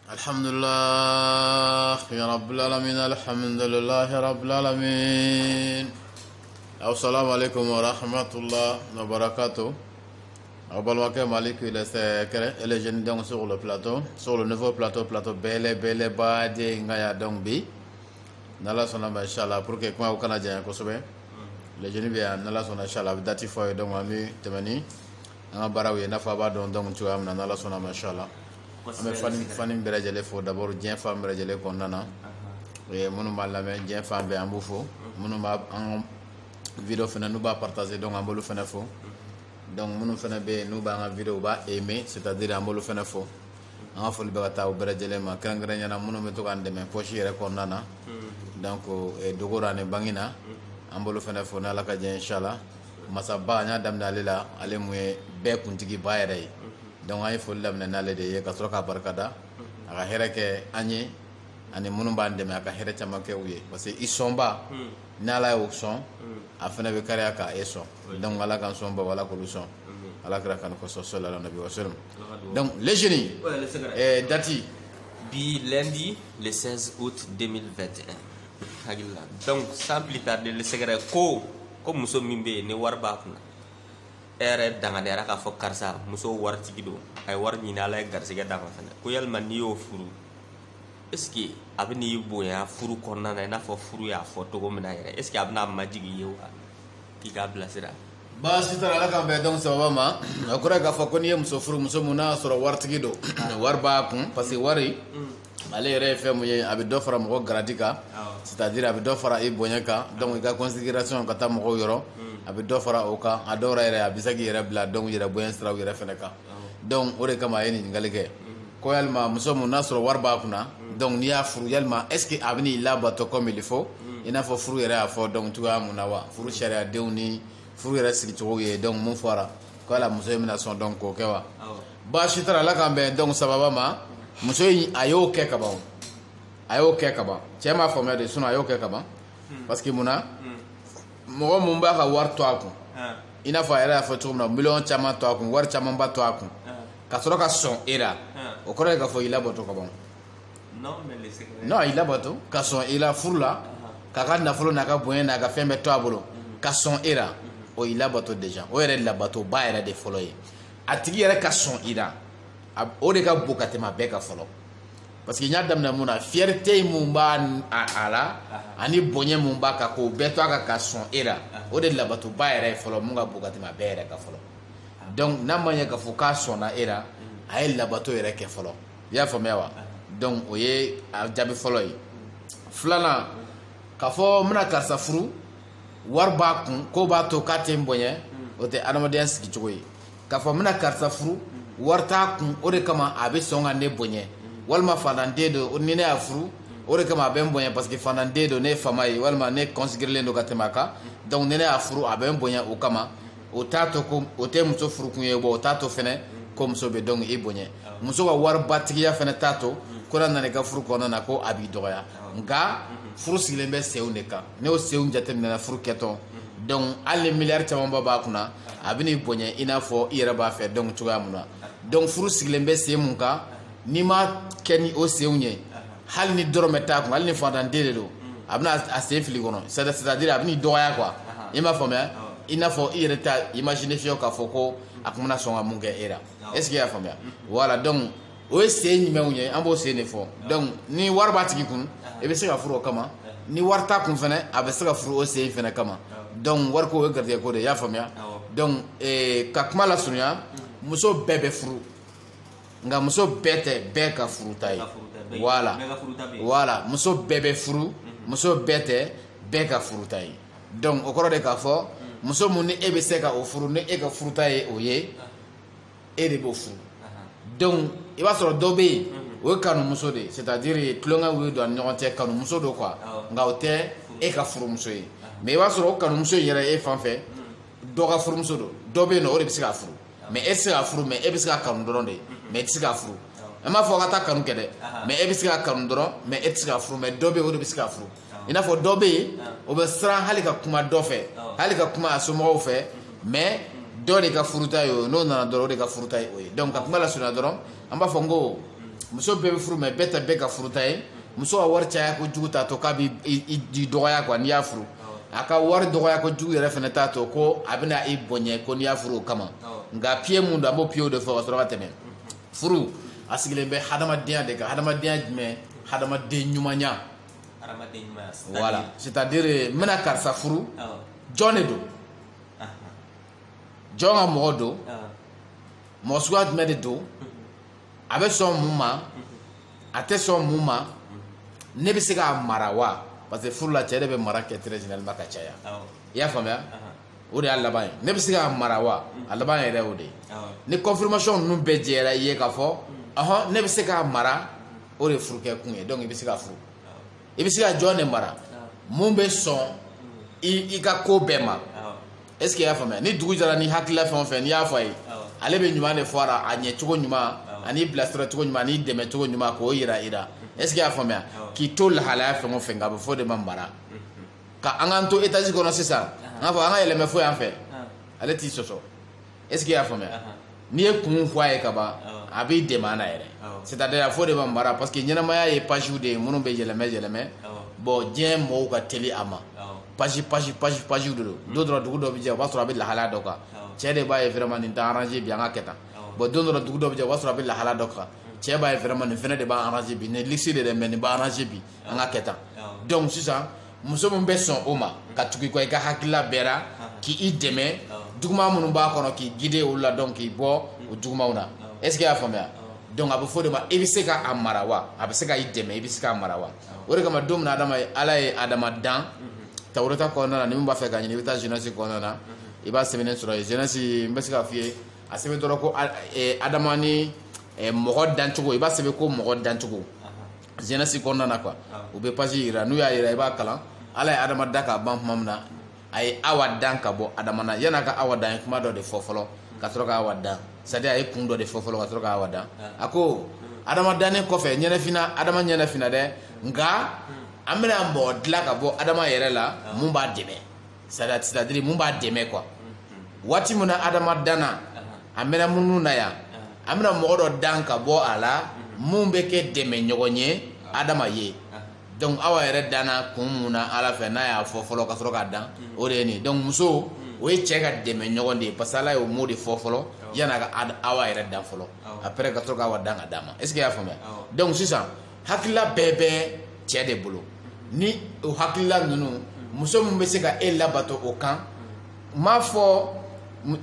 الحمد لله يا رب العالمين الحمد لله رب العالمين السلام عليكم ورحمة الله وبركاته Abalwake Malik il est les jeunes donc sur le plateau sur le nouveau plateau belle bade ngaya donc bi nala sona inshallah pour que quoi au Canadien ko sobe les jeunes bien nala sona inshallah dati fo donc ami temani nga barawi na fa ba donc tu am nala sona inshallah ame fani berajele fo d'abord dien fam berajele ko nana et monu malame dien fam be ambu fo monu ma en vidéo fena nous ba partager donc ambolu fena fo donc munu fana be nu ba nga vidéo ba aimer c'est-à-dire amolu fana fo nga fo liba ta berajele ma kangre nyana munu me to kan de me poche yere ko nana donc e dogora ne bangina ambolu fana fo na la ka je inshallah masaba nya dam dalila ale muye be kuntigi ba yere donc ay fo lam na le de ye ka troka barkada aka hereke anye ani munu ba ndeme aka here chama ke uye parce que isomba nala yo son afana be kare aka eso donc ala kan somba wala ko son ala kra kan ko so sallallahu alaihi wasallam donc les génies dati bi lundi le 16 août 2021 hagilla donc sans plus tarder le secret ko muso mimbe ne warba kuna ere danga dera ka fo karsa muso wartigi do ay war nyina la garsiga danga fana ko yalma ni yo furu est-ce que abni boya furu konna na fo furu ya fo to go mina yere est-ce que abna majigi yewa ki ga blasira ba sitara la kan be donc sababa ma akura ga fo ko ni muso furu muso muna soro wartigi do warba kun parce que wari ale refe mu ye abi do fara mo gradika c'est-à-dire abi do fara e bonyaka donc ga considération ka ta mo yoro abi do fara o ka adora yere abi sagi yere bla donc yere boyen stra yere feneka donc ore kama yeni ngalike ko yalma muso mu nasro warba kuna donc ni ya furu yalma est-ce que abni la bato comme il faut ina fo furu yere afo donc tu ga munawa furu sharia dewni furu yere sigi to ye donc mun fara ko la muso yemina son donc ko kewa ba shitara la kambe donc sababa ma muso ayo ke kaba chema fo me de suna ayo ke kaba parce que muna mo mun ba ka war to akun ina fa yere afo to na million chama to akun war chama ba to akun ka soro ka son era o ko ga fo ila boto kaba non mais le secret non ila boto ka son ila furla ka ka na folo na ka boyen na ka fembe to abolo ka son era o ila boto déjà o yere la bato ba yere de folo yi atigi yere ka son ira o de ka bokatema be ka folo parce que nya damna muna fierté mumba ala ani bonye mumba ka ko beto aka ka son era o de la bato ba yere folo munga bokatema be yere ka folo donc namanya ka fo ka son na era ay la bato yere ke folo ya fo mewa donc oye a jabi folo yi flana ka fo muna karsa furu warba kun ko ba to ka tem bonye o te adamaden sigi jogoyi ka fo muna karsa furu warta kun o de kama a be songa ne bonye walma fanande do ni ne afuru o de kama a be bonye parce que fanande do ne famayi walma ne considéré do katemaka donc ne afuru a be bonye o kama o tato ko o te muso furu kun ye bo o tato fene ko muso be donc e bonye muso wa warba tigiya fene tato ko na ne ka furu ko na ko abi doya nga furu sigilen be sew ne kan ne o sew jate na furu keton donc alle milliard chamba ba kuna abini bonye ina fo ira ba fe donc tuga muna donc furu sigilen be se mun ka ni ma keni o sewnye hal ni dorome ta ko hal ni fandan dele do abna a se fili kono c'est-à-dire abini doya quoi ima fo me ina fo ira ta imaginer fio ka fo ko akumuna songa mun ke era est-ce que ya fo me voilà donc o se ni mewnye ambo se ne fo donc ni warba tigi kun e be se ka furu kama ni warta kun fene abe se ka furu o se fene kama donc war ko garde ko de ya famia donc ka kuma la sunya muso bebe furu nga muso bete be ka furu tay voilà muso bebe furu muso bete be ka furu tay donc o koro de ka fo muso mun ni e be se ka o furu ni e ka furu tay o ye e de bo furu donc i ba soro dobe o kanu muso de c'est-à-dire klonga wi do nyonte kanu muso do quoi nga o te e ka furu muso ye mais i b'a sɔrɔ o kanumuso yɛrɛ e fan fɛ dɔ ka furumuso do dɔ bɛ yen nɔ o de bɛ se ka furu mais e tɛ se ka furu mais e bɛ se ka kanu dɔrɔn de mais e tɛ se ka furu an b'a fɔ ka taa kanu kɛ dɛ mais e bɛ se ka kanu dɔrɔn mais e tɛ se ka furu mais dɔ bɛ yen o de bɛ se ka furu i n'a fɔ dɔ bɛ yen o bɛ siran hali ka kuma dɔ fɛ hali ka kuma a somɔgɔw fɛ mais dɔ de ka furuta ye o n'o nana dɔrɔn o de ka furuta ye o ye donc ka kuma lasurunya dɔrɔn an b'a fɔ n ko muso bɛɛ bɛ furu mɛ bɛɛ tɛ bɛɛ ka furuta ye muso ka wari caya kojugu t'a to k'a b'i dɔgɔya quoi n'i y'a furu a ka wari dɔgɔya kojugu yɛrɛ fɛnɛ t'a to ko a bɛna i bonya ko n'i y'a furu o kama nka pied mun don an b'o pied de fɔ ka sɔrɔ ka tɛmɛ furu a sigilen bɛ hadamadenya de kan hadamadenya jumɛn hadamaden ɲumanya voilà c'est-à-dire n bɛna karisa furu jɔn de don jɔn ka mɔgɔ don mɔgɔ suguya jumɛn de don a bɛ sɔn mun ma a tɛ sɔn mun ma ne bɛ se k'a mara wa parce que furu la cɛ de bɛ mara kɛ très généralement ka caya i y'a faamuya o de y'a laban ye ne bɛ se k'a mara wa a laban yɛrɛ o de ye ni confirmation ninnu bɛɛ jɛra i ye k'a fɔ ɔhɔn ne bɛ se k'a mara o de ye furukɛ kun ye donc i bɛ se ka furu i bɛ se ka jɔn de mara mun bɛ sɔn i ka ko bɛɛ ma est ce que i y'a faamuya ni dugu jɛra ni hakilila fɛn o fɛn n'i y'a fɔ a ye ale bɛ ɲuman de fɔ a ɲɛ cogo ɲuman ani bilasira cogo ɲuman ani dɛmɛ cogo ɲuman k'o yira i la est ce que i y'a faamuya k'i to lahalaya fɛn o fɛn nka a bɛ fɔ o de ma mara ka an k'an to étage kɔnɔ sisan an k'a fɔ an ka yɛlɛmɛ fo yan fɛ ale t'i sɔsɔ est ce que i y'a faamuya n'i ye kun fɔ a ye ka ban a b'i dɛmɛ a la yɛrɛ c'est à dire a fɔ o de ma mara parce que ɲɛnamaya ye page de ye minnu bɛ yɛlɛmɛ bon diɲɛ mɔgɔw ka teli a ma page de don don dɔ dugu dɔ bɛ jɛ o b'a sɔrɔ a bɛ lahalaya dɔ kan cɛ de b'a ye vraiment nin tɛ arranger bi an ka kɛ tan bon don dɔ dugu dɔ bɛ jɛ o b'a sɔrɔ a bɛ lahalaya dɔ kan cɛ b'a ye vraiment nin fɛnɛ de b'a arranger bi nin luxe de dɛ mais nin b'a arranger bi an ka kɛ tan donc sisan muso min bɛ sɔn o ma ka tugu i ka hakilila bɛɛra k'i dɛmɛ juguman minnu b'a kɔnɔ k'i guider olu la donc k'i bɔ o jugumanw na est ce que i y'a faamuya donc a bɛ fɔ de ma i bɛ se k'a mara wa a bɛ se ka i dɛmɛ i bɛ se k'a mara wa o de kama don min ala ye adama dan tawureta kɔnɔna na ni min b'a fɛ ka ɲini i bɛ taa jeunesse kɔnɔna na i b'a sɛbɛnnen sɔrɔ yen jeunesse n bɛ se k'a f'i ye a sɛbɛn dɔrɔn ko adama ni mɔgɔ dancogo i b'a sɛbɛn ko mɔgɔ dancogo jeunesse kɔnɔna na quoi u bɛ page yira n'u y'a yira i b'a kalan ala ye adama da k'a ban tuma min na a ye awa dan ka bɔ adama na yan'a ka awa dan ye kuma dɔ de fɔ fɔlɔ ka sɔrɔ ka awa dan c'est à dire a ye kun dɔ de fɔ fɔlɔ ka sɔrɔ ka awa dan a ko adama dannen kɔfɛ adama ɲɛnɛfina dɛ nka an bɛna mɔgɔ dilan ka bɔ adama yɛrɛ la mun b'a dɛmɛ c'est à dire mun b'a dɛmɛ quoi waati min na adama danna a mɛna minnu na yan an bɛna mɔgɔ dɔ dan ka bɔ a la mun bɛ kɛ dɛmɛ ɲɔgɔn ye adama ye donc awa yɛrɛ danna kun mun na ala fɛ n'a y'a fɔ fɔlɔ ka sɔrɔ k'a dan o de ye nin donc muso o ye cɛ ka dɛmɛ ɲɔgɔn de ye parce que ala y'o mot de fɔ fɔlɔ yan'a ka awa yɛrɛ dan fɔlɔ après ka sɔrɔ k'awa dan ka d'a ma est ce que i y'a faamuya donc sisan hakilila bɛɛ bɛ cɛ de bolo ni o hakilila ninnu muso min bɛ se ka e labato o kan m'a fɔ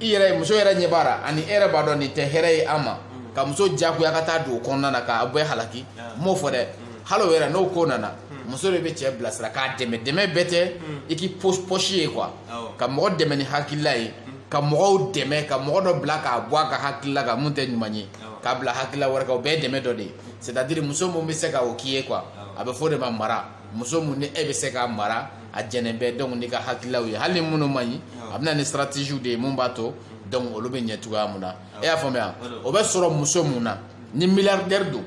i yɛrɛ muso yɛrɛ ɲɛ b'a la ani e yɛrɛ b'a dɔn nin tɛ hɛrɛ ye an ma ka muso diyagoya ka taa don o kɔnɔna na k'a bɛɛ halaki n m'o fɔ dɛ hali o yɛrɛ n'o ko nana muso de bɛ cɛ bilasira k'a dɛmɛ dɛmɛ bɛɛ tɛ i k'i poche ye quoi ka mɔgɔ dɛmɛ ni hakilila ye ka mɔgɔw dɛmɛ ka mɔgɔ dɔ bila k'a bɔ a ka hakilila kan mun tɛ ɲuman ye k'a bila hakilila wɛrɛ kan o bɛɛ ye dɛmɛ dɔ de ye c'est à dire muso mun bɛ se ka o k'i ye quoi a bɛ fɔ de ma mara muso mun ni e bɛ se k'a mara a jɛnɛ bɛɛ donc n'i ka hakililaw ye hali ni minnu man ɲi a bɛ na ni stratégie de ye mun b'a to donc olu bɛ ɲɛ cogoya mun na e y'a faamuya o bɛ sɔrɔ muso mun na ni milliardaire don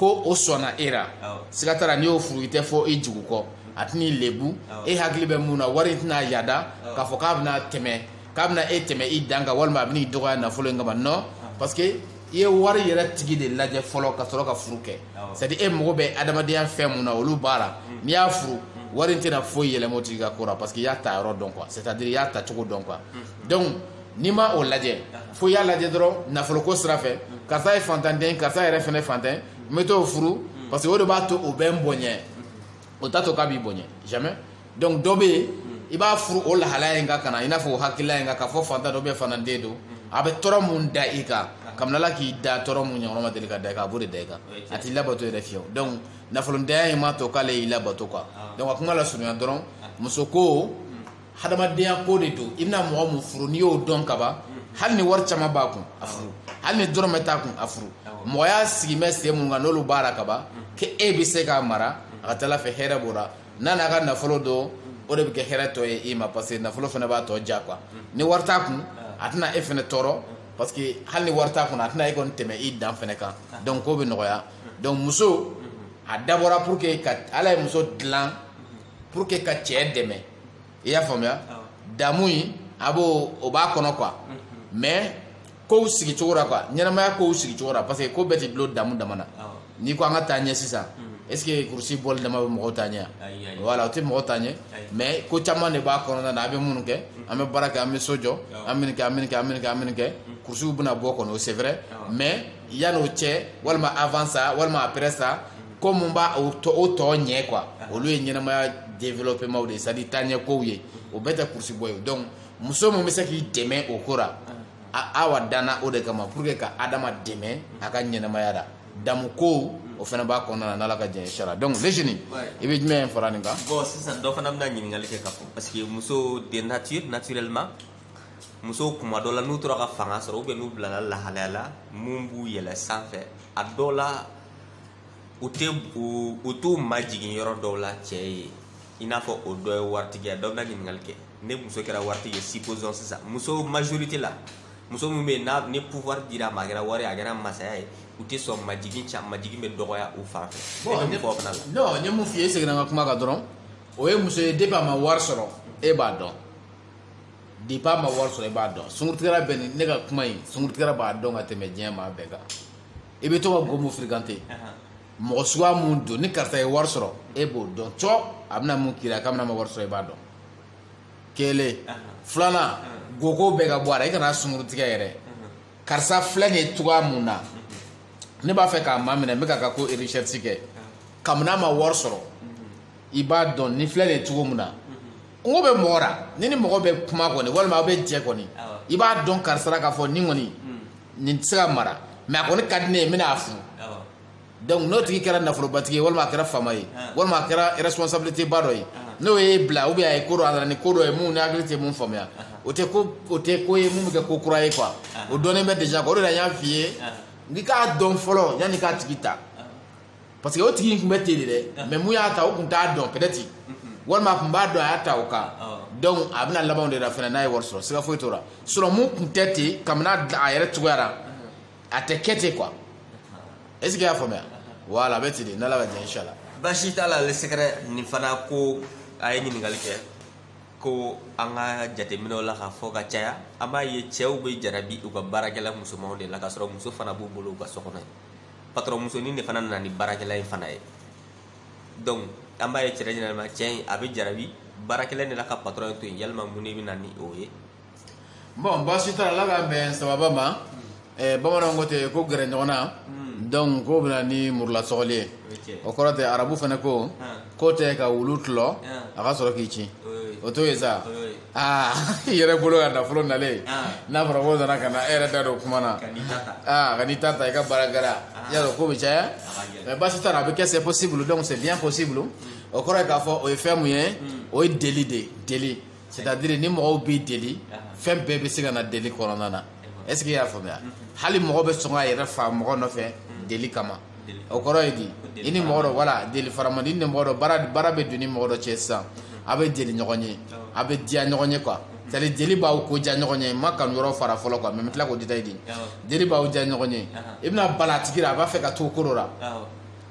ko o sɔnna e la siga t'a la n'i y'o furu i tɛ fɔ i jugu kɔ a tɛn'i lebu e hakili bɛ mun na wari tɛna yada k'a fɔ k'a bɛna e tɛmɛ i dan kan walima a bɛn'i dɔgɔya nafolo in kama non parce que i ye wari yɛrɛ tigi de lajɛ fɔlɔ ka sɔrɔ ka furu kɛ c'est à dire e mago bɛ adamadenya fɛn mun na olu b'a la n'i y'a furu wari tɛna foyi yɛlɛma o tigi ka ko la parce que i y'a ta yɔrɔ dɔn quoi c'est à dire i y'a ta cogo dɔn quoi donc n'i ma o lajɛ fo i y'a lajɛ dɔrɔn nafoloko sira fɛ karisa ye fantanden karisa yɛrɛ fɛnɛ fantan n bɛ t'o furu parce que o de b'a to o bɛ n bonya o t'a to k'a b'i bonya jamais donc dɔ bɛ yen i b'a furu o lahalaya in kan ka na i n'a fɔ o hakilila in kan k'a fɔ fantan dɔ fantanden don a bɛ tɔɔrɔ mun da i kan kabini ala k'i da tɔɔrɔ mun ɲɔgɔn ma deli ka da i kan a b'o de da i kan a t'i labato yɛrɛ fiyewu donc nafolotanya in m'a to k'ale y'i labato quoi donc a kuma la surunya dɔrɔn muso ko hadamadenya ko de don i bɛna mɔgɔ mun furu n'i y'o dɔn ka ban hali ni wari caman b'a kun a furu hali ni dɔrɔmɛ t'a kun a furu mɔgɔya sigi bɛ sen mun kan n'olu b'a la ka ban k'e bɛ se k'a mara a ka ca ala fɛ hɛrɛ b'o la n'a n'a ka nafolo don o de bɛ kɛ hɛrɛ tɔ ye i ma parce que nafolo fana b'a tɔ ja quoi ni wari t'a kun a tɛna e fana tɔɔrɔ parce que hali ni wari t'a kun a tɛna e kɔni tɛmɛ i dan fana kan donc ko bɛ nɔgɔya donc muso a dabɔra pour que ka ala ye muso dilan pour que ka cɛ dɛmɛ i y'a faamuya damu in a b'o o b'a kɔnɔ quoi mais ko sigi cogora quoi ɲɛnamaya ko sigi cogora parce que ko bɛɛ ti bilo damu damana ni ko an ka taa ɲɛ sisan est ce que kurusi bɔli dama bɛ mɔgɔw ta ɲɛ voilà o tɛ mɔgɔw ta ɲɛ mais ko caman de b'a kɔnɔna na a bɛ minnu kɛ an bɛ baara kɛ an bɛ so jɔ an bɛ nin kɛ kurusiw bɛna bɔ kɔnɔ c'est vrai mais yan'o cɛ walima avant ça walima après ça ko mun b'a o tɔ ɲɛ quoi olu ye ɲɛnamaya développement de c'est à dire taaɲɛ kow ye o bɛɛ tɛ kurusi bɔ ye donc muso mun bɛ se k'i dɛmɛ o ko la awa danna o de kama pour que ka adama dɛmɛ a ka ɲɛnamaya la damu ko o fana b'a kɔnɔna na n'ala ka jɛn sara donc les jeunes i bɛ jumɛn fara nin kan bon sisan dɔ fana bɛna ɲininkali kɛ ka fɔ parce que muso de nature naturellement muso kuma dɔ la n'u tora ka fanga sɔrɔ ou bien n'u bilala lahalaya la mun b'u yɛlɛ sanfɛ a dɔw la u t'u majigin yɔrɔ dɔw la cɛ ye i n'a fɔ o dɔ ye waritigiya dɔ bɛna ɲininkali kɛ ne muso kɛra waritigi ye supposons sisan muso majorité la muso min bɛ yen ni pouvoir dira a ma a kɛra wari a kɛra masaya ye u tɛ sɔn majigin bɛ dɔgɔya u fan fɛ non n ye mun f'i ye i seginna n ka kuma kan dɔrɔn o ye muso ye depuis a ma wari sɔrɔ e b'a dɔn depuis a ma wari sɔrɔ e b'a dɔn sunkurutigɛla bɛ nin ne ka kuma in sunkurutigɛla b'a dɔn ka tɛmɛ diɲɛ maa bɛɛ kan i bɛ to ka go mun fréquenter mɔgɔ suguya mun don ni karisa ye wari sɔrɔ e b'o dɔn cɔ a bɛna mun k'i la k'a bɛna ma wari sɔrɔ e b'a dɔn kelen filanan gogo bɛɛ ka bɔ a la i kana sunkurutigɛ yɛrɛ karisa filɛ nin ye cogoya mun na ne b'a fɛ k'a ma minɛ n bɛ ka ko recherche kɛ kabini a ma wari sɔrɔ i b'a dɔn ni filɛ nin ye cogo mun na n ko bɛ mɔgɔ la ni mɔgɔ bɛ kuma kɔni walima aw bɛ jɛ kɔni i b'a dɔn karisa la k'a fɔ nin kɔni nin tɛ se ka mara mais a kɔni ka di ne ye n bɛna a furu donc n'o tigi kɛra nafolobatigi ye walima a kɛra faama ye walima a kɛra responsabilité ba dɔ ye n'o ye bila ou bien a ye ko dɔ a nana ni ko dɔ ye mun ni hakili tɛ mun faamuya o tɛ ko ye mun bɛ kɛ ko kura ye quoi o dɔnnen bɛ déjà quoi o de la n y'a f'i ye n'i k'a dɔn fɔlɔ yanni k'a tigi ta parce que o tigi in tun bɛ ten de dɛ mais mun y'a ta o tun t'a dɔn peut-être walima a tun b'a dɔn a y'a ta o kan donc a bɛna laban de la fɛnɛ n'a ye wari sɔrɔ siga foyi t'o la sinon mun tun tɛ ten kabini a yɛrɛ cogoya la a tɛ kɛ ten quoi est-ce que i y'a faamuya voilà a bɛ ten de n'ala ka jɛn inchallah baasi t'a la ale sɛgɛrɛ nin fana ko a ye ɲininkali kɛ ko an ka jateminɛw la k'a fɔ ka caya an b'a ye cɛw bɛ jarabi u ka baarakɛla musomanw de la k'a sɔrɔ muso fana b'u bolo u ka so kɔnɔ ye patron musonin de fana nana ni baarakɛla in fana ye donc an b'a ye généralement cɛ in a bɛ jarabi baarakɛla de la ka patron in to yen yalima mun de bɛ na ni o ye bon baasi t'a la ala k'an bɛn sababa ma bamananw ko ten ko gɛrɛ ɲɔgɔn na donc ko bɛna ni murula sɔgɔli ye o kɔrɔ tɛ arabu fana ko ko tɛ ka wulu tulɔ a ka sɔrɔ k'i ci o t'o ye sa i yɛrɛ bolo ka nafolo nalen n'a fɔra ko nana ka na e yɛrɛ da don kuma na ka n'i ta ta i ka baara kɛra y'a dɔn ko bɛ caya mais baasi t'a la a bɛ kɛ c'est possible donc c'est bien possible o kɔrɔ ye k'a fɔ o ye fɛn mun ye o ye deli de deli c'est à dire ni mɔgɔw b'i deli fɛn bɛɛ bɛ se ka na deli kɔnɔna na est ce que i y'a faamuya hali mɔgɔ bɛ sɔn k'a yɛrɛ fa mɔgɔ nɔfɛ deli kama o kɔrɔ ye di i ni mɔgɔ dɔ voilà deli faramadi ni mɔgɔ dɔ baara bɛ don ni mɔgɔ dɔ cɛ sisan a bɛ deli ɲɔgɔn ye a bɛ diya ɲɔgɔn ye quoi c'est à dire deli b'aw ko diya ɲɔgɔn ye n ma kanu yɔrɔ fara fɔlɔ quoi mais n bɛ tila k'o di ta ye di deli b'aw diya ɲɔgɔn ye i bɛna bala a tigi la a b'a fɛ ka to ko dɔ la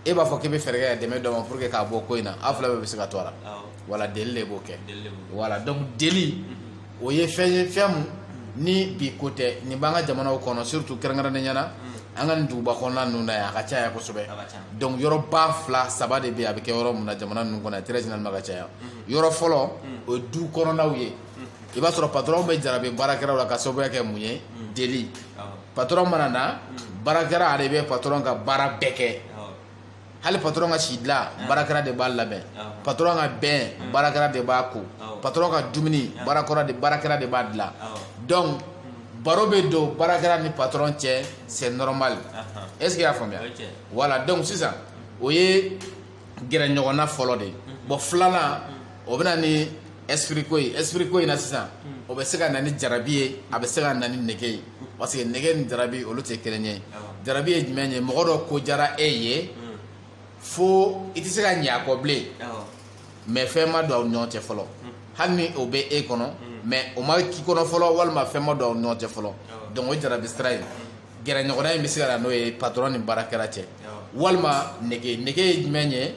e b'a fɔ k'i bɛ fɛɛrɛ kɛ ka dɛmɛ dɔ ma pour que k'a bɔ ko in na aw fila bɛɛ bɛ se ka to a la voilà deli de b'o kɛ voilà donc deli o ye fɛn ye fɛn mun ni bi ko tɛ nin b'an ka jamanaw kɔnɔ surtout kɛrɛnkɛrɛnnenya la an ka nin duguba kɔnɔna ninnu na yan a ka caya kosɛbɛ donc yɔrɔ ba fila saba de bɛ yen a bɛ kɛ yɔrɔ min na jamana ninnu kɔnɔ très généralement ka caya yɔrɔ fɔlɔ o ye du kɔnɔnaw ye i b'a sɔrɔ patron bɛ jarabi baarakɛlaw la ka sababuya kɛ mun ye deli patron mana na baarakɛla ale bɛ patron ka baara bɛɛ kɛ hali patron ka si dilan baarakɛla de b'a labɛn patron ka bɛn baarakɛla de b'a ko patron ka dumuni baarakɛla de b'a dilan donc baro bɛ don baarakɛla ni patron cɛ c'est normal est ce que i y'a faamuya voilà donc sisan o ye gɛrɛ ɲɔgɔnna fɔlɔ de bon filanan o bɛ na ni esprit ko in na sisan o bɛ se ka na ni jarabi ye a bɛ se ka na ni nege ye parce que nege ni jarabi olu tɛ kelen ye jarabi ye jumɛn ye mɔgɔ dɔ ko diyara e ye fo i tɛ se ka ɲɛ a kɔ bilen mais fɛn ma don aw ni ɲɔgɔn cɛ fɔlɔ hali ni o bɛ e kɔnɔ mais o ma k'i kɔnɔ fɔlɔ walima fɛn ma don aw ni ɲɔgɔn cɛ fɔlɔ donc o jarabi sira ye gɛrɛ ɲɔgɔnna in bɛ se ka na n'o ye patron ni baarakɛla cɛ walima nege ye jumɛn ye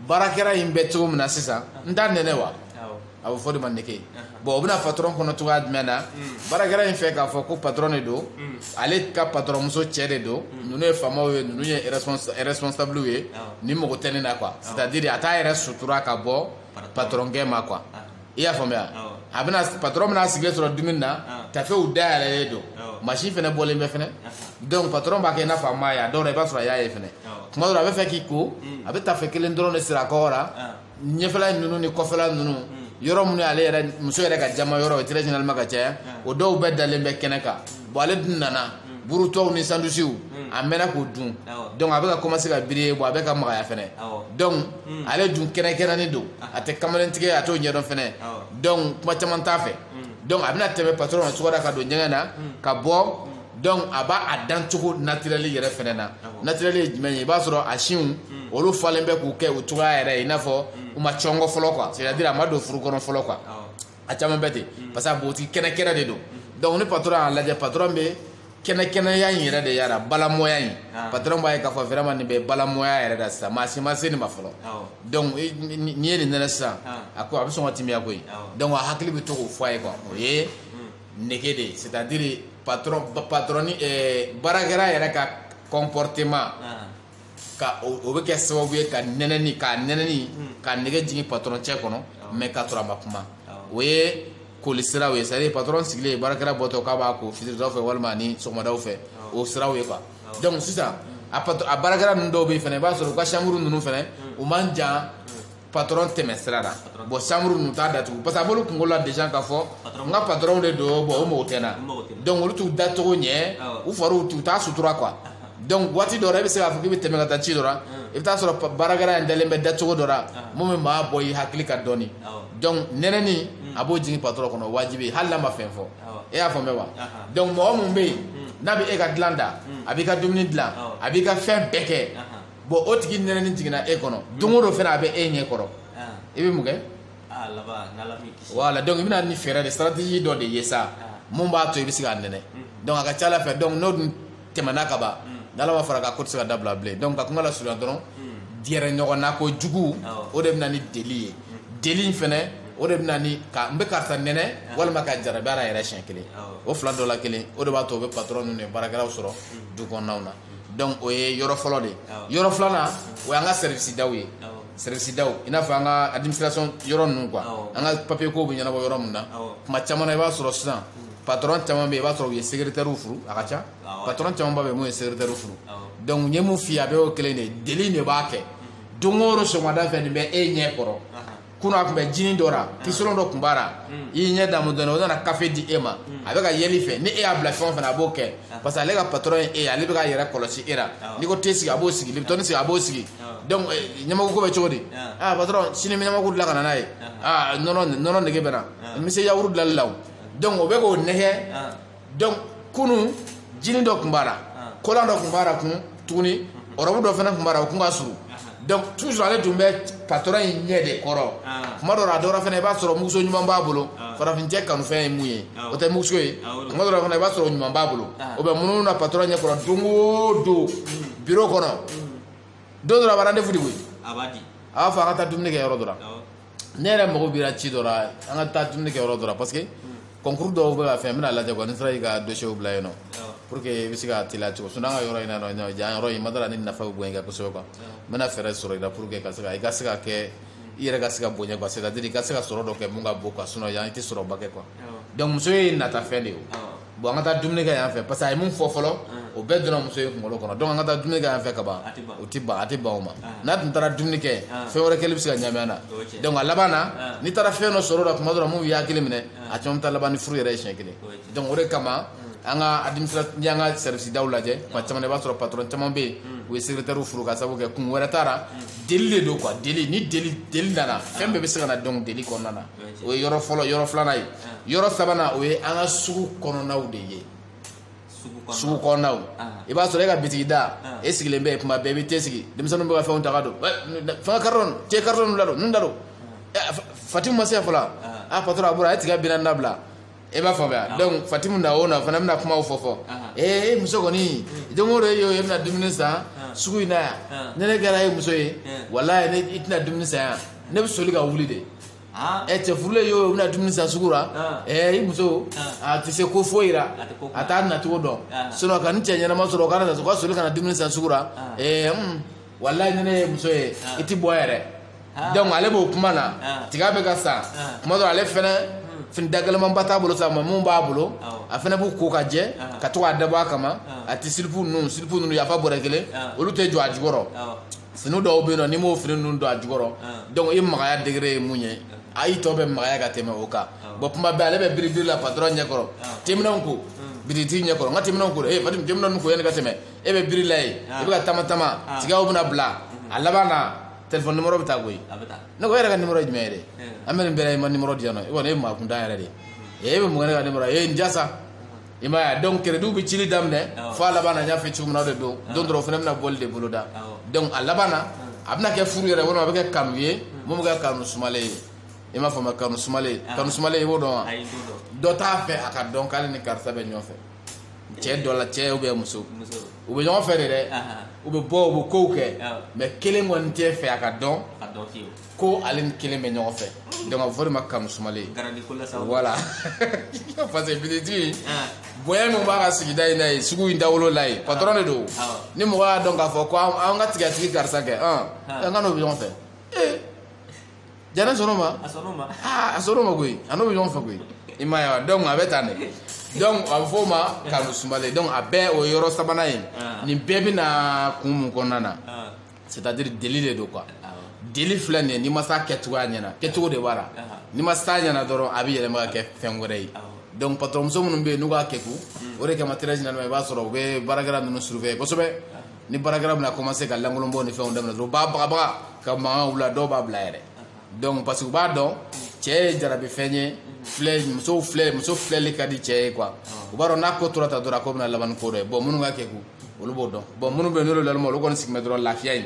baarakɛla in bɛ cogo min na sisan n t'a nɛnɛ wa a bɛ fɔ de ma nege bon o bɛna patron kɔnɔ cogoya jumɛn na baarakɛla in fɛ k'a fɔ ko patron de don ale ka patron muso cɛ de don ninnu ye faamaw ye ninnu ye responsable ye ni mɔgɔ tɛ ne na quoi c'est à dire a t'a yɛrɛ sutura ka bɔ patron kɛ ma quoi i y'a faamuya a bɛna patron bɛna sigilen sɔrɔ dumuni na tafew dayɛlɛlen don machine fɛnɛ bɔlen bɛ fɛnɛ donc patron b'a kɛ i n'a fɔ a m'a ye a dɔw la i b'a sɔrɔ a y'a ye fɛnɛ tuma dɔ la a bɛ fɛ k'i ko a bɛ tafe kelen dɔrɔn de siri a kɔ la ɲɛfɛla ninnu ni kɔfɛla ninnu yɔrɔ minnu ale yɛrɛ muso yɛrɛ ka jama yɔrɔ o très généralement ka caya o dɔw bɛɛ dalen bɛ kɛnɛ kan bon ale dun nana burutɔw ni sandusiw a mɛnna k'o dun donc a bɛ ka commencer ka biri bon a bɛ ka magaya fɛnɛ donc ale dun kɛnɛkɛnɛni don a tɛ kamalentigɛ a t'o ɲɛdɔn fɛnɛ donc kuma caman t'a fɛ donc a bɛna tɛmɛ patron na cogoya ka don ɲɛgɛn na ka bɔ donc a b'a a dan cogo naturel yɛrɛ fɛnɛ na naturel ye jumɛn ye i b'a sɔrɔ a sinw olu falen bɛ k'u kɛ o cogoya yɛrɛ i n'a fɔ u ma cɔngɔ fɔlɔ quoi c'est à dire a ma don furu kɔnɔ fɔlɔ quoi a caman bɛ ten parce que a bogotigi kɛnɛkɛnɛ de don donc ni patron y'a lajɛ patron bɛ kɛnɛkɛnɛya in yɛrɛ de yara balamɔya in patron b'a ye k'a fɔ vraiment nin bɛ balamɔya yɛrɛ da sisan maa si ma se nin ma fɔlɔ donc n'i ye nin nɛnɛ sisan a ko a bɛ sɔn ka timiya koyi donc a hakili bɛ to k'o fɔ a ye quoi o ye nege de c'est à dire patron baarakɛla yɛrɛ ka comportement ka o bɛ kɛ sababu ye ka nɛnɛni ka nege jigin patron cɛ kɔnɔ mais k'a sɔrɔ a ma kuma o ye koli siraw ye c'est à dire patron sigilen baarakɛla bɔtɔ k'a b'a ko fitidaw fɛ walima ni sɔgɔmadaw fɛ o siraw ye quoi donc sisan a baarakɛla ninnu dɔw bɛ yen fɛnɛ i b'a sɔrɔ u ka chambre ninnu fɛnɛ u man jan patron tɛmɛ sira la bon chambre ninnu t'a datugu parce que a b'olu kunkolo la déjà k'a fɔ n ka patron de don bon o mago tɛ n na donc olu t'u dacogo ɲɛ u fariw t'u t'a sutura quoi donc waati dɔ la i bɛ se k'a fɔ k'i bɛ tɛmɛ ka taa ci dɔ la i bɛ taa sɔrɔ baarakɛla in dalen bɛ dacogo dɔ la mun bɛ maa bɔ i hakili ka dɔɔni donc nɛnɛni a b'o jigin patron kɔnɔ wajibi hali n'a ma fɛn fɔ e y'a faamuya wa donc mɔgɔ mun bɛ yen n'a bɛ e ka dilan da a b'i ka dumuni dilan a b'i ka fɛn bɛɛ kɛ bon o tigi nɛnɛni jiginna e kɔnɔ don o don fɛnɛ a bɛ e ɲɛ kɔrɔ i bɛ mun kɛ voilà donc i bɛna ni fɛɛrɛ de stratégie dɔ de ye sa mun b'a to i bɛ se k'a nɛnɛ donc a ka ca Ala fɛ donc n'o dun tɛmɛna ka ban n'Ala ma fara k'a ko tɛ se ka dabila bilen donc ka kuma lasurunya dɔrɔn gɛrɛ ɲɔgɔnna ko jugu o de bɛ na ni deli ye deli in fɛnɛ o de bɛ na ni ka n bɛ karisa nɛnɛ walima ka jarabi a yɛrɛ siɲɛ kelen o fila dɔ la kelen o de b'a to o bɛ patron ninnu ye baarakɛlaw sɔrɔ du kɔnɔnaw na donc o ye yɔrɔ fɔlɔ de ye yɔrɔ filanan o y'an ka service daw ye service daw i n'a fɔ an ka administration yɔrɔ ninnu quoi an ka papier kow bɛ ɲɛnabɔ yɔrɔ min na kuma caman na i b'a sɔrɔ sisan patron caman bɛ yen i b'a sɔrɔ u ye secrétaire furu a ka ca patron caman ba bɛ yen mun ye secrétaire furu donc n ye mun f'i ye a bɛɛ y'o kelen de ye deli de b'a kɛ don o don sɔgɔmada fɛ nin bɛ e ɲɛ kɔrɔ kunun a tun bɛ jinin dɔ la kisolon dɔ tun b'a la i y'i ɲɛ damu dɔɔnin o nana kafe di e ma a bɛ ka yɛli fɛ ni e y'a bila fɛn o fɛn a b'o kɛ parce que ale ka patron ye e ye ale bɛ k'a yɛrɛ kɔlɔsi e la n'i ko te sigi a b'o sigi libitɔni sigi a b'o sigi donc ɲɛmɔgɔ ko bɛ cogo di patron sini n bɛ ɲɛmɔgɔ dilan ka na n'a ye nɔnɔ nege bɛ na n bɛ se yawuru dilanli la o donc o bɛ k'o nɛgɛ donc kunun jinin dɔ tun b'a la kolan dɔ tun b'a la kun tuguni ɔrɔbu dɔ fana tun b'a la o tun ka surun donc toujours ale tun bɛ patron in ɲɛ de kɔrɔ tuma dɔ la a dɔ la fana i b'a sɔrɔ muguso ɲuman b'a bolo farafincɛ kanufɛn ye mun ye o tɛ muguso ye tuma dɔ la fana i b'a sɔrɔ ɲuman b'a bolo o bɛ munumunu na patron ɲɛ kɔrɔ don o don bureau kɔnɔ don dɔ la a bɛ rendez-vous de koyi a b'a fɔ an ka taa dumuni kɛ yɔrɔ dɔ la ne yɛrɛ mago bira ci dɔ la an ka taa dumuni kɛ yɔrɔ dɔ la parce que concours dɔw bɛ ka fɛn n bɛna lajɛ quoi ni sera i ka dossier bila yen nɔ pour que i bɛ se ka teliya cogo sinon an ka yɔrɔ in na nɔ jan yɔrɔ in ma dala ni nafa bɛ bonya i kan kosɛbɛ quoi n bɛna fɛɛrɛ sɔrɔ i la pour que i ka se ka kɛ i yɛrɛ ka se ka bonya quoi c'est à dire i ka se ka sɔrɔ dɔ kɛ mun ka bon quoi sinon yan i tɛ sɔrɔba kɛ quoi donc muso ye nata fɛn de ye bon an ka taa dumuni kɛ yan fɛ parce que a ye mun fɔ fɔlɔ o bɛɛ donna muso ye kunkolo kɔnɔ donc an ka taa dumuni kɛ yan fɛ ka ban o tɛ ban o ma n'a tun taara dumuni kɛ fɛn wɛrɛ kɛli bɛ se ka ɲami an na donc a laban na n'i taara fɛn dɔ sɔrɔ o la tuma dɔ la mun b'i hakili minɛ a caman bɛ taa laban ni furu yɛrɛ ye siɲɛ kelen donc o de kama an ka administration n'i y'an ka service daw lajɛ kuma caman i b'a sɔrɔ patron caman bɛ yen u ye secrétaire furu ka sababu kɛ kun wɛrɛ t'a la deli de don quoi deli ni deli nana fɛn bɛɛ bɛ se ka na donc deli kɔnɔna na o ye yɔrɔ fɔlɔ yɔrɔ filanan ye yɔrɔ sabanan o ye an ka sugu kɔnɔnaw de ye sugu kɔnɔnaw i b'a sɔrɔ e ka bitigi da e sigilen bɛ kuma bɛɛ i bɛ te sigi denmisɛnninw bɛ ka fɛnw ta ka don fɛn ka carton cɛ carton ninnu da don ninnu da don Fatimu ma se yan fɔlɔ patron a bɔra a ye tiga binna dabila e b'a faamuya donc Fatimu na o na fana bɛna kumaw fɔ muso kɔni don o don e y'o ye e bɛna dumuni san sugu in na yan ne kɛra e muso ye walayi i tɛna dumuni san yan ne bɛ soli ka wuli de cɛ furulen ye o bɛna dumuni san sugu la i muso a tɛ se ko foyi la a t'a nacogo dɔn sinon ka ni cɛ ɲɛnama sɔrɔ o ka na o ka soli ka na dumuni san sugu la walayi ni ne ye muso ye i ti bɔ yɛrɛ donc ale b'o kuma na tiga bɛ ka san kuma dɔ ale fɛnɛ fini dagɛlɛmanba t'a bolo sa mais mun b'a bolo a fɛnɛ b'u ko ka jɛ ka to k'a dabɔ a kama a tɛ silipu ninnu yafa bɔrɛ kelen olu tɛ jɔ a jukɔrɔ fini dɔw bɛ yen nɔ n'i m'o fini ninnu don a jukɔrɔ donc i magaya degré ye mun ye a y'i tɔ bɛ magaya ka tɛmɛ o kan bon tuma bɛɛ ale bɛ biri la patron ɲɛkɔrɔ teminɛnw ko biritigi ɲɛkɔrɔ n ka teminɛnw ko Fatim teminɛw ko yanni ka tɛmɛ e bɛ biri la yen i bɛ ka taama tigaw bɛna bila a laban na téléphone numéro bɛ taa koyi ne ko e yɛrɛ ka numéro ye jumɛn ye de an bɛ nin bɛɛ la i ma numéro di yan nɔ i kɔni e maa kuntan yɛrɛ de e bɛ mun kɛ ne ka numéro ye n ja sa i m'a ye donc crédit bɛ cili daminɛ fo a laban na n y'a fɔ cogo min na o de don dɔrɔn o fana bɛna bɔli de boloda donc a laban na a bɛna kɛ furu yɛrɛ walima a bɛ kɛ kanu ye mun bɛ kɛ kanu sumalen ye i m'a faamuya kanu sumalen i b'o dɔn wa dɔ t'a fɛ a ka dɔn k'ale ni karisa bɛ ɲɔgɔn fɛ cɛ dɔ la cɛ ou bien muso u bɛ ɲɔgɔn fɛ de dɛ u bɛ bɔ u bɛ kow kɛ mais kelen kɔni tɛ fɛ a ka dɔn ko ale ni kelen bɛ ɲɔgɔn fɛ donc a bɛ fɔ de ma kanu sumalen voilà parce que bitigi bonya min b'a ka sigida in na yen sugu in dawolo la yen patron de don ni mɔgɔ y'a dɔn k'a fɔ ko an ka tigatigi karisa kɛ an ka n'o bɛ ɲɔgɔn fɛ jɛnɛ sɔrɔ ma a sɔrɔ ma koyi a n'o bɛ ɲɔgɔn fɛ koyi i m'a ye wa donc a bɛ tan de donc a bɛ fɔ o ma kanu sumalen donc a bɛɛ o ye yɔrɔ sabanan ye nin bɛɛ bɛ na kun mun kɔnɔna na c'est à dire deli de don quoi deli filɛ nin ye n'i ma s'a kɛcogoya ɲɛna kɛcogo de b'a la n'i ma s'a ɲɛna dɔrɔn a bɛ yɛlɛma ka kɛ fɛn wɛrɛ ye donc patron muso minnu bɛ yen n'u b'a kɛ kun o de kama très généralement i b'a sɔrɔ u bɛ baarakɛla ninnu surveiller kosɛbɛ ni baarakɛla bɛna commencer ka lankolonbɔ ni fɛnw daminɛ dɔrɔn u b'a bagabaga ka mankan wuli dɔw b'a bila yɛrɛ donc parce que u b'a dɔn cɛ ye jarabi fɛn ye muso filɛli ka di cɛ ye quoi u b'a dɔn n'a ko tora ta dɔrɔn a ko bɛna laban ni ko dɔ ye bon minnu ka kɛ kun olu b'o dɔn bon minnu bɛ yen n'olu lalima olu kɔni sigi bɛ dɔrɔn lafiya in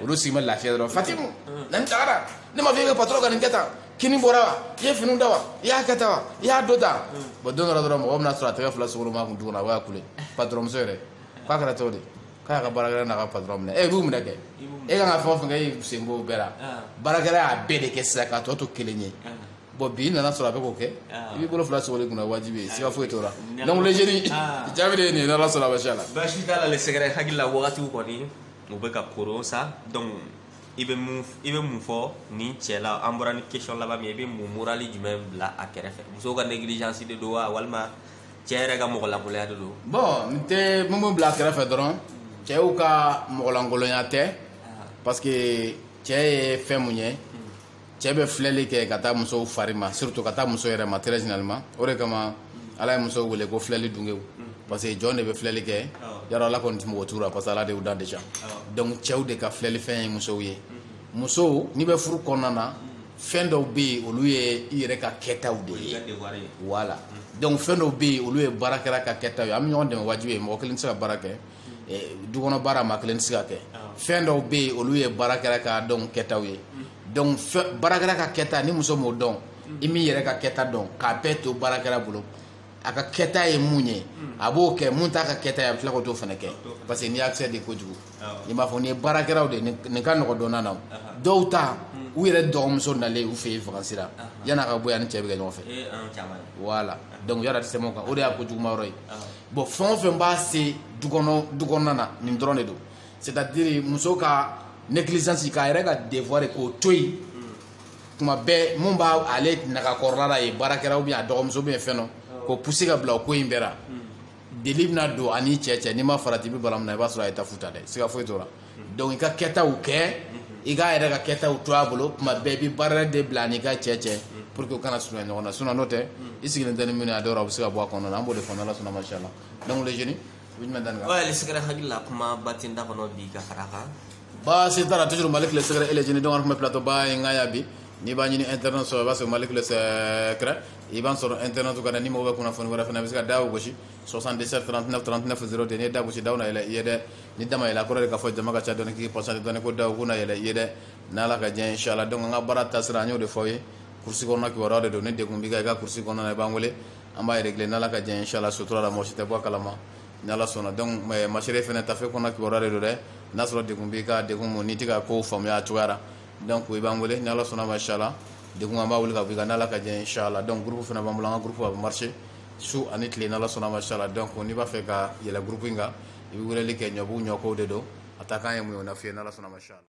olu sigi bɛ lafiya dɔrɔn Fatimu na nin tagara ne ma fɔ e ka patron ka nin kɛ tan kini bɔra wa i ye finiw da wa i y'a kɛ tan wa i y'a dɔ tan bon don dɔ la dɔrɔn mɔgɔ bɛna sɔrɔ a tɛgɛ fila sogoloma kun tuguni a b'a kule patron muso yɛrɛ k'a kɛra cogo di k'a y'a ka baarakɛla n'a ka patron minɛ e b'u minɛ kɛ e kan ka fɛn o fɛn kɛ e sen b'o bɛɛ la baarakɛla y'a bɛɛ de kɛ sisan k'a tɔ to kelen ye bon bi nana sɔrɔ a bɛ k'o kɛ i b'i bolo fila sogoli kunna wajibi ye siga foyi t'o la donc le jeune jaabi de ye nin ye n'Ala sɔnna basi a la basi t'a la le sɛgɛrɛ hakili la wagatiw kɔni u bɛ ka koron sa donc i bɛ mun fɔ nin cɛ la an bɔra ni question laban min ye i bɛ mun morali jumɛn bila a kɛrɛfɛ musow ka négligence de don wa walima cɛ yɛrɛ ka mɔgɔlankolonya de don bon n tɛ mun bɛ bila a kɛrɛfɛ dɔrɔn cɛw ka mɔgɔlankolonya tɛ parce que cɛ ye fɛn mun ye cɛ bɛ filɛli kɛ ka taa musow fari ma surtout ka taa muso yɛrɛ ma très généralement o de kama ala ye musow wele ko filɛli dungew parce que jɔn de bɛ filɛli kɛ yarɔ ala kɔni tɛ mɔgɔ tugu la parce que ala de y'u da déjà donc cɛw de ka filɛli fɛn ye musow ye musow n'i bɛ furu kɔnɔna na fɛn dɔw bɛ yen olu ye i yɛrɛ ka kɛtaw de ye voilà donc fɛn dɔw bɛ yen olu ye baarakɛla ka kɛtaw ye an bɛ ɲɔgɔn dɛmɛ wajibi ye mɔgɔ kelen tɛ se ka baara kɛ dukɔnɔ baara maa kelen tɛ se ka kɛ fɛn dɔw bɛ yen olu ye baarakɛla ka dɔn kɛtaw ye donc baarakɛla ka kɛta ni muso m'o dɔn i m'i yɛrɛ ka kɛta dɔn k'a bɛɛ to baarakɛla bolo a ka kɛta ye mun ye a b'o kɛ mun t'a ka kɛta ye a bɛ tila k'o t'o fana kɛ parce que n'i y'a accès de kojugu i b'a fɔ nin ye baarakɛlaw de nin ka nɔgɔ dɔnna na dɔw ta u yɛrɛ dɔgɔmuso nalen u fɛ yen vacances la yan'a ka bɔ yan ni cɛ bɛ kɛ ɲɔgɔn fɛ voilà donc yala tɛ tɛmɛ o kan o de y'a kojuguma yɔrɔ ye bon fɛn o fɛn b'a se du kɔnɔna na nin dɔrɔn de don c'est à dire muso ka négligence k'a yɛrɛ ka devoir k'o to yen tuma bɛɛ mun b'a ale nagakɔrɔla la yen baarakɛla ou bien a dɔgɔmuso ou bien fɛn dɔ k'o pousser ka bila o ko in bɛɛ la deli bɛna don ani cɛ n'i ma farati i bɛ bala min na i b'a sɔrɔ a ye taa futa dɛ siga foyi t'o la donc i ka kɛtaw kɛ i k'a yɛrɛ ka kɛtaw to a bolo tuma bɛɛ i bɛ baara de bila ani ka cɛ pour que u kana surunya ɲɔgɔn na sinon n'o tɛ i sigilen tɛ ni min ye a dɔw la u bɛ se ka bɔ a kɔnɔna na an b'o de fɔ n'Ala sɔnna machallah donc les jeunes u bɛ jumɛn danni kan. ouais le secret hakili la kuma batin da kɔnɔ bi ka fara kan. Bah c'est tara toujours Malick le secret et les jeunes donc on remet plateau ba ngaya bi ni ba ɲini internet sɔrɔ i b'a sɔrɔ Malick le secret i b'an sɔrɔ internet kan ni mɔgɔ bɛ kunnafoni wɛrɛ fana i bɛ se ka da o gosi 77 39 39 0 n'i ye da gosi daw na yɛlɛ i ye dɛ ni dama yɛlɛ a kɔrɔ de k'a fɔ jama ka ca dɔɔni k'i pɔsɔn dɔɔni ko daw ko na yɛlɛ i ye dɛ n'Ala ka diɲɛ inchallah donc an ka baara taasira an y'o de fɔ aw ye kurusi kɔnɔna kibaruya de don ni degun b'i kan i ka kurusi kɔnɔna na i b'an wele an b'a régler n'Ala ka diɲɛ inchallah sutura la mɔgɔ si tɛ bɔ a kalama ni Ala sɔnna donc masire fana tafe kɔnɔna kibaruya de don dɛ n'a sɔrɔ degun b'i kan degun mun n'i tɛ ka kow faamuya a cogoya la donc i b'an wele ni Ala sɔnna ma inchallah degun an b'a wuli ka bɔ i kan n'Ala ka diɲɛ inchallah. Donc groupe fana b'an bolo, an ka groupe bɛ marcher su ani tile n'Ala sɔnna ma inchallah. Donc n'i b'a fɛ ka yɛlɛ groupe in kan i bɛ weleli kɛ ɲɔbugu ɲɔkow de don, a ta kan ye mun ye o na f'i ye n'Ala sɔnna ma inchallah.